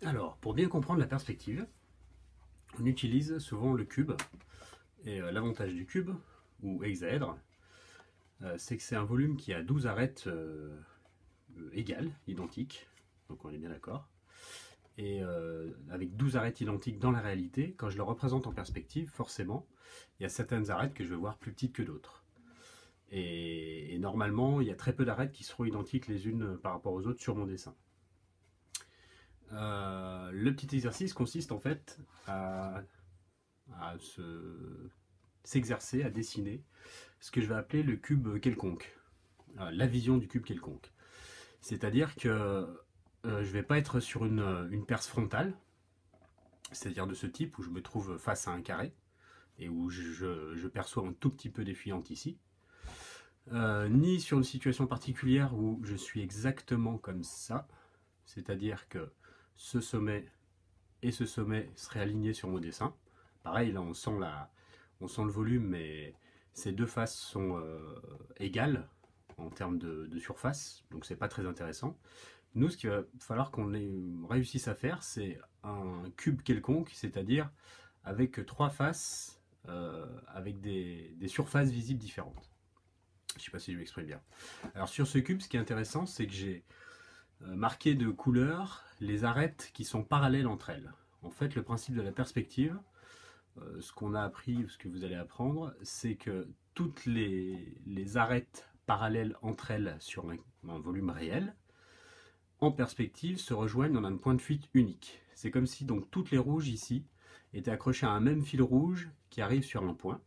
Alors, pour bien comprendre la perspective, on utilise souvent le cube. Et l'avantage du cube, ou hexaèdre, c'est que c'est un volume qui a 12 arêtes égales, identiques. Donc on est bien d'accord. Et avec 12 arêtes identiques dans la réalité, quand je le représente en perspective, forcément, il y a certaines arêtes que je vais voir plus petites que d'autres. Et normalement, il y a très peu d'arêtes qui seront identiques les unes par rapport aux autres sur mon dessin. Le petit exercice consiste en fait à s'exercer à dessiner ce que je vais appeler le cube quelconque, la vision du cube quelconque. C'est-à-dire que je ne vais pas être sur une perce frontale, c'est-à-dire de ce type où je me trouve face à un carré et où je perçois un tout petit peu défiante ici, ni sur une situation particulière où je suis exactement comme ça, c'est-à-dire que ce sommet et ce sommet seraient alignés sur mon dessin. Pareil, là on sent le volume, mais ces deux faces sont égales en termes de surface, donc c'est pas très intéressant. Nous, ce qu'il va falloir qu'on réussisse à faire, c'est un cube quelconque, c'est-à-dire avec trois faces, avec des surfaces visibles différentes. Je ne sais pas si je m'exprime bien. Alors sur ce cube, ce qui est intéressant, c'est que j'ai marqué de couleur les arêtes qui sont parallèles entre elles. En fait, le principe de la perspective, ce qu'on a appris, ce que vous allez apprendre, c'est que toutes les arêtes parallèles entre elles sur un volume réel, en perspective, se rejoignent dans un point de fuite unique. C'est comme si donc toutes les rouges ici étaient accrochées à un même fil rouge qui arrive sur un point.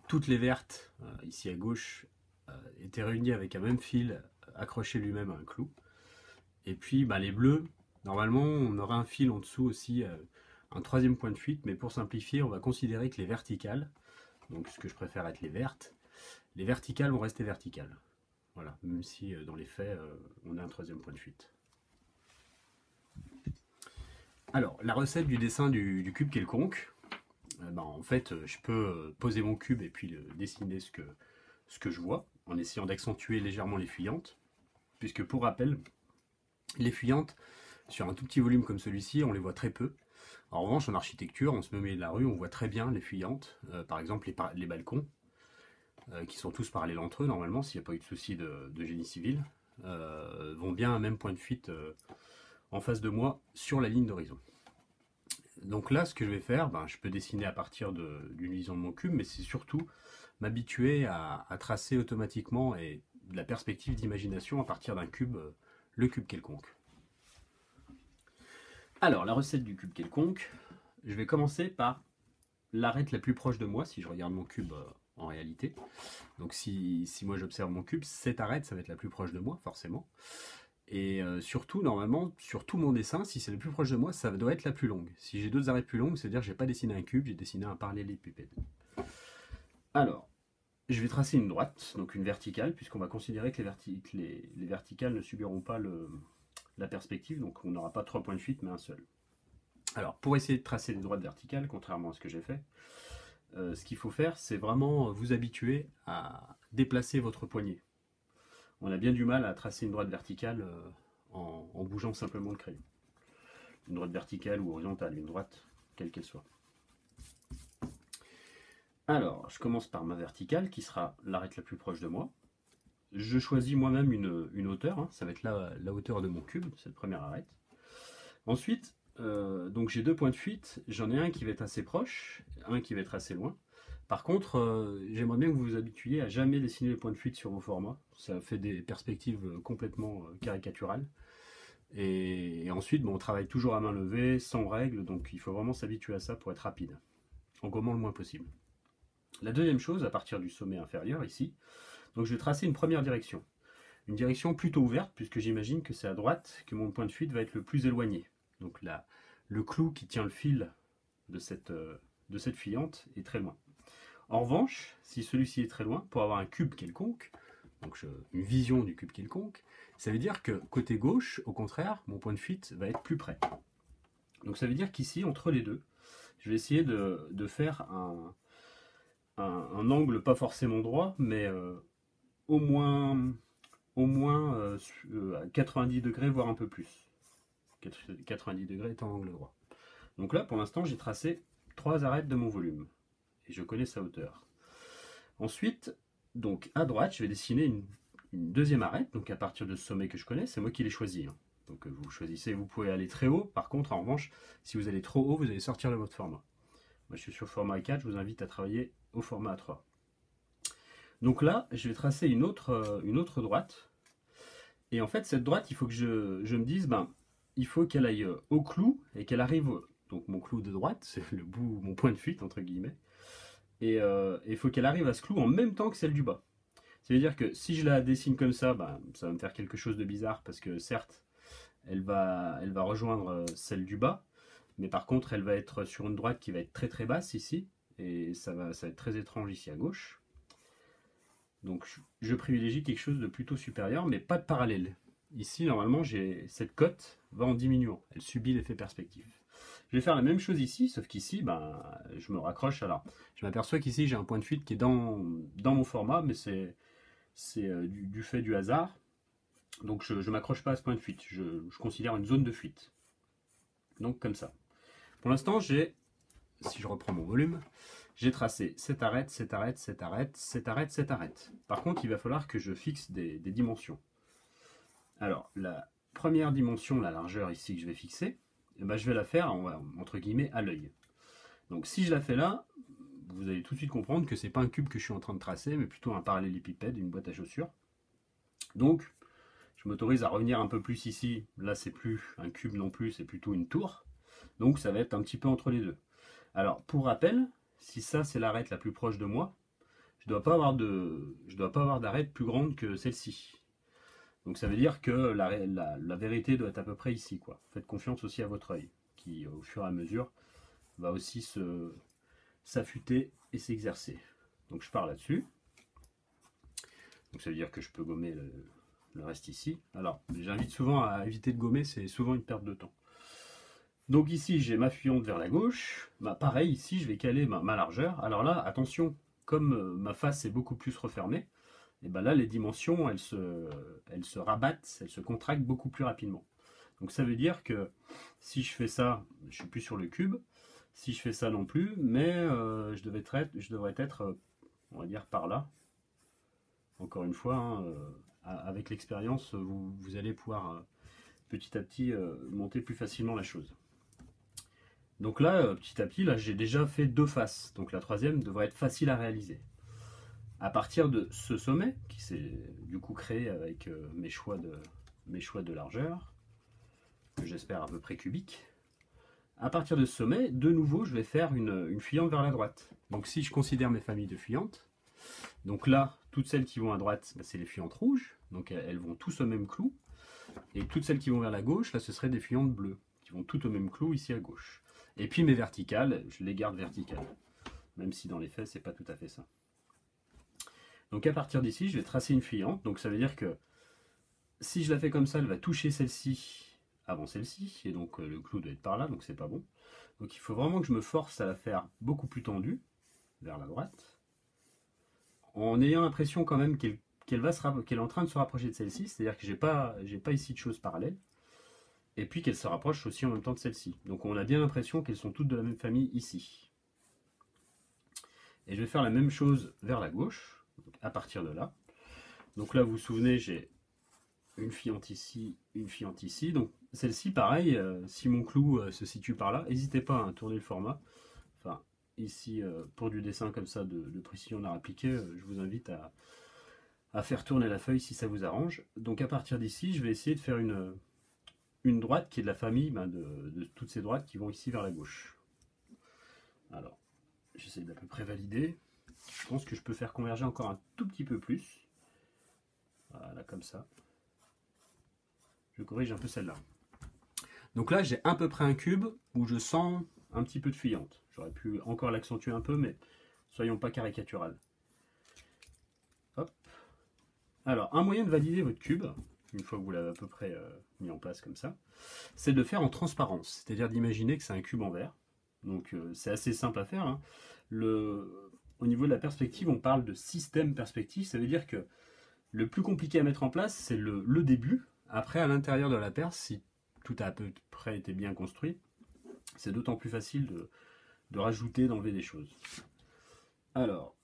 Toutes les vertes, ici à gauche, étaient réunies avec un même fil accroché lui-même à un clou. Et puis les bleus, normalement on aura un fil en dessous aussi, un troisième point de fuite, mais pour simplifier, on va considérer que les verticales, donc ce que je préfère être les verticales vont rester verticales. Voilà, même si dans les faits, on a un troisième point de fuite. Alors, la recette du dessin du cube quelconque, en fait, je peux poser mon cube et puis dessiner ce que je vois, en essayant d'accentuer légèrement les fuyantes, puisque pour rappel, les fuyantes, sur un tout petit volume comme celui-ci, on les voit très peu. En revanche, en architecture, on se met au milieu de la rue, on voit très bien les fuyantes, par exemple les balcons, qui sont tous parallèles entre eux normalement, s'il n'y a pas eu de souci de génie civil, vont bien à un même point de fuite en face de moi sur la ligne d'horizon. Donc là, ce que je vais faire, je peux dessiner à partir d'une vision de mon cube, mais c'est surtout m'habituer à tracer automatiquement et de la perspective d'imagination à partir d'un cube, le cube quelconque. Alors, la recette du cube quelconque, je vais commencer par l'arête la plus proche de moi, si je regarde mon cube en réalité. Donc si moi j'observe mon cube, cette arête, ça va être la plus proche de moi, forcément. Et surtout, normalement, sur tout mon dessin, si c'est le plus proche de moi, ça doit être la plus longue. Si j'ai d'autres arêtes plus longues, c'est-à-dire que j'ai pas dessiné un cube, j'ai dessiné un parallélépipède. Alors, je vais tracer une droite, donc une verticale, puisqu'on va considérer que les verticales ne subiront pas la perspective, donc on n'aura pas trois points de fuite, mais un seul. Alors, pour essayer de tracer des droites verticales, contrairement à ce que j'ai fait, ce qu'il faut faire, c'est vraiment vous habituer à déplacer votre poignet. On a bien du mal à tracer une droite verticale en bougeant simplement le crayon. Une droite verticale ou horizontale, une droite, quelle qu'elle soit. Alors, je commence par ma verticale, qui sera l'arête la plus proche de moi. Je choisis moi-même une hauteur, hein, ça va être la hauteur de mon cube, cette première arête. Ensuite, donc j'ai deux points de fuite, j'en ai un qui va être assez proche, un qui va être assez loin. Par contre, j'aimerais bien que vous vous habituiez à jamais dessiner les points de fuite sur vos formats. Ça fait des perspectives complètement caricaturales. Et ensuite, on travaille toujours à main levée, sans règles, donc il faut vraiment s'habituer à ça pour être rapide, en gommant le moins possible. La deuxième chose, à partir du sommet inférieur, ici, donc je vais tracer une première direction. Une direction plutôt ouverte, puisque j'imagine que c'est à droite que mon point de fuite va être le plus éloigné. Donc là, le clou qui tient le fil de cette fuyante est très loin. En revanche, si celui-ci est très loin, pour avoir un cube quelconque, donc une vision du cube quelconque, ça veut dire que côté gauche, au contraire, mon point de fuite va être plus près. Donc ça veut dire qu'ici, entre les deux, je vais essayer de faire un angle pas forcément droit, mais au moins à 90 degrés, voire un peu plus. 90 degrés étant l'angle droit. Donc là, pour l'instant, j'ai tracé 3 arêtes de mon volume. Et je connais sa hauteur. Ensuite, donc à droite, je vais dessiner une deuxième arête. Donc à partir de ce sommet que je connais, c'est moi qui l'ai choisi. Hein. Donc vous choisissez, vous pouvez aller très haut. Par contre, en revanche, si vous allez trop haut, vous allez sortir de votre format. Moi, je suis sur format A4, je vous invite à travailler au format A3. Donc là, je vais tracer une autre droite. Et en fait, cette droite, il faut que je me dise, ben, il faut qu'elle aille au clou et qu'elle arrive, donc mon clou de droite, c'est le bout, mon point de fuite, entre guillemets. Et il faut qu'elle arrive à ce clou en même temps que celle du bas. Ça veut dire que si je la dessine comme ça, ben, ça va me faire quelque chose de bizarre parce que certes, elle va rejoindre celle du bas, mais par contre, elle va être sur une droite qui va être très très basse ici, et ça va être très étrange ici à gauche. Donc je privilégie quelque chose de plutôt supérieur, mais pas de parallèle. Ici, normalement, cette cote va en diminuant, elle subit l'effet perspective. Je vais faire la même chose ici, sauf qu'ici, ben, je me raccroche à là. Je m'aperçois qu'ici, j'ai un point de fuite qui est dans mon format, mais c'est du fait du hasard. Donc je ne m'accroche pas à ce point de fuite, je considère une zone de fuite. Donc comme ça. Pour l'instant, si je reprends mon volume, j'ai tracé cette arête, cette arête, cette arête, cette arête, cette arête. Par contre, il va falloir que je fixe des dimensions. Alors, la première dimension, la largeur ici que je vais fixer, eh ben, je vais la faire entre guillemets à l'œil. Donc si je la fais là, vous allez tout de suite comprendre que c'est pas un cube que je suis en train de tracer, mais plutôt un parallélépipède, une boîte à chaussures. Donc, je m'autorise à revenir un peu plus ici. Là, c'est plus un cube non plus, c'est plutôt une tour. Donc, ça va être un petit peu entre les deux. Alors, pour rappel, si ça, c'est l'arête la plus proche de moi, je ne dois pas avoir d'arête plus grande que celle-ci. Donc, ça veut dire que la vérité doit être à peu près ici, quoi. Faites confiance aussi à votre œil, qui, au fur et à mesure, va aussi s'affûter et s'exercer. Donc, je pars là-dessus. Donc, ça veut dire que je peux gommer le reste ici. Alors, j'invite souvent à éviter de gommer, c'est souvent une perte de temps. Donc ici, j'ai ma fuyante vers la gauche. Bah, pareil, ici, je vais caler ma largeur. Alors là, attention, comme ma face est beaucoup plus refermée, et ben là, les dimensions, elles se rabattent, elles se contractent beaucoup plus rapidement. Donc ça veut dire que si je fais ça, je ne suis plus sur le cube. Si je fais ça non plus, mais je devrais être, on va dire, par là. Encore une fois, hein, avec l'expérience, vous allez pouvoir petit à petit monter plus facilement la chose. Donc là, petit à petit, là, j'ai déjà fait 2 faces. Donc la troisième devrait être facile à réaliser. À partir de ce sommet, qui s'est du coup créé avec mes choix de largeur, que j'espère à peu près cubique, à partir de ce sommet, de nouveau, je vais faire une fuyante vers la droite. Donc si je considère mes familles de fuyantes, donc là, toutes celles qui vont à droite, bah, c'est les fuyantes rouges, donc elles vont tous au même clou. Et toutes celles qui vont vers la gauche, là, ce seraient des fuyantes bleues, qui vont toutes au même clou ici à gauche. Et puis mes verticales, je les garde verticales, même si dans les faits, c'est pas tout à fait ça. Donc à partir d'ici, je vais tracer une fuyante, donc ça veut dire que si je la fais comme ça, elle va toucher celle-ci avant celle-ci, et donc le clou doit être par là, donc c'est pas bon. Donc il faut vraiment que je me force à la faire beaucoup plus tendue, vers la droite, en ayant l'impression quand même qu'elle est en train de se rapprocher de celle-ci, c'est-à-dire que j'ai pas ici de choses parallèles, et puis qu'elle se rapproche aussi en même temps de celle-ci. Donc on a bien l'impression qu'elles sont toutes de la même famille ici. Et je vais faire la même chose vers la gauche, à partir de là. Donc là, vous vous souvenez, j'ai une fuyante ici, une fuyante ici. Donc celle-ci, pareil, si mon clou se situe par là, n'hésitez pas à tourner le format. Enfin, ici, pour du dessin comme ça, de précision à appliquer, je vous invite à faire tourner la feuille si ça vous arrange. Donc à partir d'ici, je vais essayer de faire une droite qui est de la famille de toutes ces droites qui vont ici vers la gauche. Alors, j'essaie d'à peu près valider. Je pense que je peux faire converger encore un tout petit peu plus. Voilà, comme ça. Je corrige un peu celle-là. Donc là, j'ai à peu près un cube où je sens un petit peu de fuyante. J'aurais pu encore l'accentuer un peu, mais soyons pas caricatural. Hop. Alors, un moyen de valider votre cube, une fois que vous l'avez à peu près mis en place comme ça, c'est de faire en transparence, c'est-à-dire d'imaginer que c'est un cube en verre. Donc c'est assez simple à faire. Hein. Au niveau de la perspective, on parle de système perspective, ça veut dire que le plus compliqué à mettre en place, c'est le début. Après, à l'intérieur de la perce, si tout a à peu près été bien construit, c'est d'autant plus facile de rajouter, d'enlever des choses. Alors,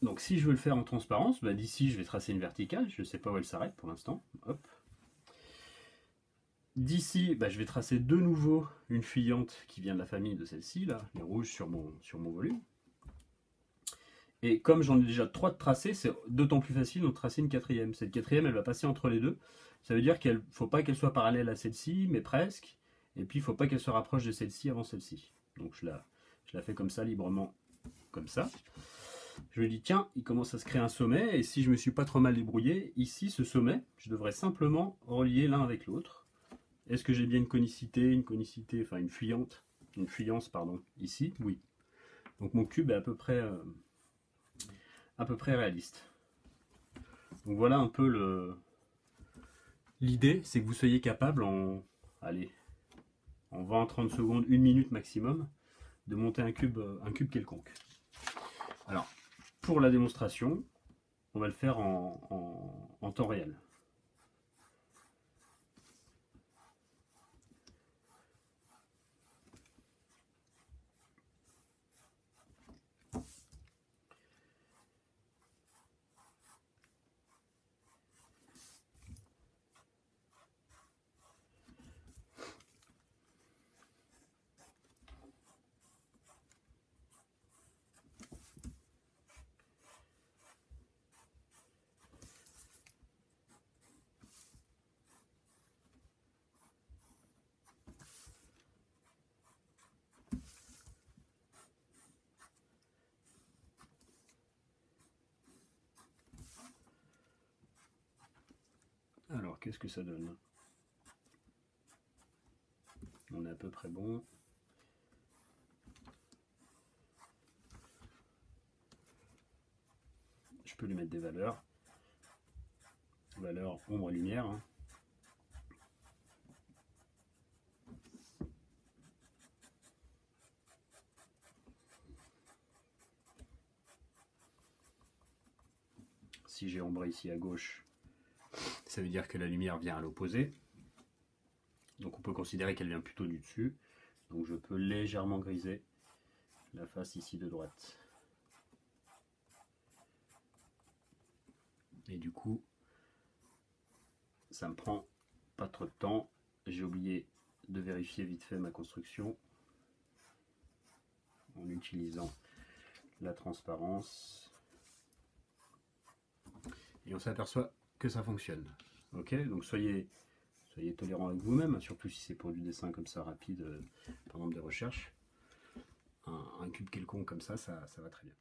donc si je veux le faire en transparence, bah, d'ici je vais tracer une verticale, je ne sais pas où elle s'arrête pour l'instant. Hop. D'ici, bah, je vais tracer de nouveau une fuyante qui vient de la famille de celle-ci, là, les rouges sur mon volume. Et comme j'en ai déjà 3 de tracés, c'est d'autant plus facile de tracer une quatrième. Cette quatrième, elle va passer entre les deux. Ça veut dire qu'il ne faut pas qu'elle soit parallèle à celle-ci, mais presque. Et puis, il ne faut pas qu'elle se rapproche de celle-ci avant celle-ci. Donc, je la fais comme ça, librement, comme ça. Je me dis, tiens, il commence à se créer un sommet. Et si je ne me suis pas trop mal débrouillé, ici, ce sommet, je devrais simplement relier l'un avec l'autre. Est-ce que j'ai bien une conicité, enfin une fuyance, pardon, ici? Oui. Donc, mon cube est à peu près réaliste. Donc voilà un peu l'idée, c'est que vous soyez capable en 20-30 secondes, 1 minute maximum, de monter un cube quelconque. Alors, pour la démonstration, on va le faire en temps réel. Alors, qu'est-ce que ça donne? On est à peu près bon. Je peux lui mettre des valeurs. Valeurs ombre-lumière. Hein. Si j'ai ombré ici à gauche, ça veut dire que la lumière vient à l'opposé. Donc on peut considérer qu'elle vient plutôt du dessus. Donc je peux légèrement griser la face ici de droite. Et du coup, ça me prend pas trop de temps. J'ai oublié de vérifier vite fait ma construction en utilisant la transparence. Et on s'aperçoit que ça fonctionne. Ok, donc soyez tolérants avec vous-même, surtout si c'est pour du dessin comme ça rapide, par exemple des recherches. Un cube quelconque comme ça va très bien.